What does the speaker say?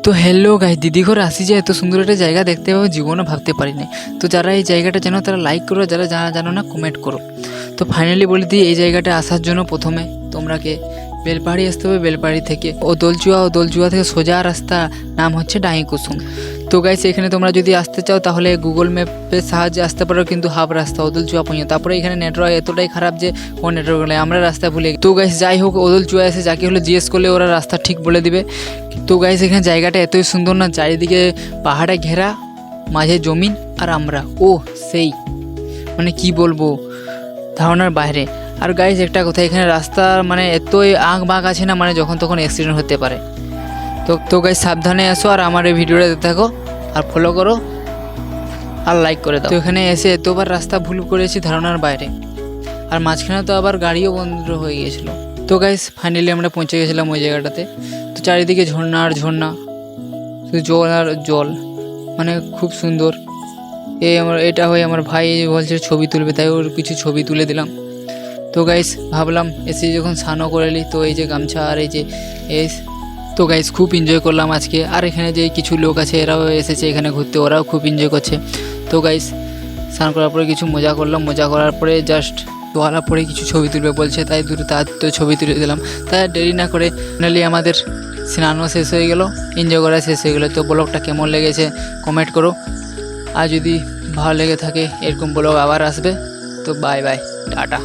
তো hello guys, দিদিঘর আসি যে এত সুন্দর একটা জায়গা দেখতে পাবো জীবনে ভাবতে পারিনি। তো যারা এই জায়গাটা জানো তারা লাইক করো, যারা জানো না কমেন্ট করো। তো ফাইনালি বলে দিই, এই জায়গাটা আসার জন্য প্রথমে তোমরাকে বেলপাহাড়ি আসতে হবে। বেলপাহাড়ি থেকে ও দোলচুয়া থেকে সোজা রাস্তা, নাম হচ্ছে ডাইকুসুম। তো গাইস, এখানে তোমরা যদি আসতে চাও তাহলে গুগল ম্যাপের সাহায্যে আসতে পারো, কিন্তু হাফ রাস্তা ওদলচুয়া পর্যন্ত। তারপরে এখানে নেটওয়ার্ক এতটাই খারাপ যে কোন নেটওয়ার্ক নেই, আমরা রাস্তা ভুলে গেছি। তো গাইস যাই হোক, ওদলচুয়া এসে যাকে হলে জিজ্ঞেস করলে ওরা রাস্তা ঠিক বলে দিবে। তো গাইস, এখানে জায়গাটা এতই সুন্দর না, চারিদিকে পাহাড়ে ঘেরা, মাঝে জমিন, আর আমরা সেই মানে কি বলবো, ধারণার বাইরে। আর গাইস একটা কথা, এখানে রাস্তা মানে এতই আঁক বাঁক আছে না, মানে যখন তখন অ্যাক্সিডেন্ট হতে পারে। তো গাইস সাবধানে আসো, আর আমার এই ভিডিওটা দেখতে থাকো, আর ফলো করো, আর লাইক করে দাও। তো এখানে এসে এতবার রাস্তা ভুল করেছি ধারণার বাইরে, আর মাঝখানে তো আবার গাড়িও বন্ধ হয়ে গিয়েছিলো। তো গাইস ফাইনালি আমরা পৌঁছে গেছিলাম ওই জায়গাটাতে। তো চারিদিকে ঝর্ণা আর ঝর্ণা, শুধু জল আর জল, মানে খুব সুন্দর। এটা হয়ে আমার ভাই বলছে ছবি তুলবে, তাই ওর কিছু ছবি তুলে দিলাম। তো গাইস ভাবলাম এসে যখন স্নানও করে নিই, তো এই যে গামছা আর এই যে তো গাইস খুব এনজয় করলাম আজকে। আর এখানে যে কিছু লোক আছে এরাও এসেছে এখানে ঘুরতে, ওরাও খুব এনজয় করছে। তো গাইস স্নান করার পরে কিছু মজা করলাম, মজা করার পরে জাস্ট দোয়ালা পরে কিছু ছবি তুলবে বলছে, তাই তার তো ছবি তুলে দিলাম। তাই দেরি না করে ফাইনালি আমাদের স্নানও শেষ হয়ে গেল, এনজয় করা শেষ হয়ে গেলো। তো ব্লগটা কেমন লেগেছে কমেন্ট করো, আর যদি ভালো লেগে থাকে এরকম ব্লগ আবার আসবে। তো বাই বাই, টাটা।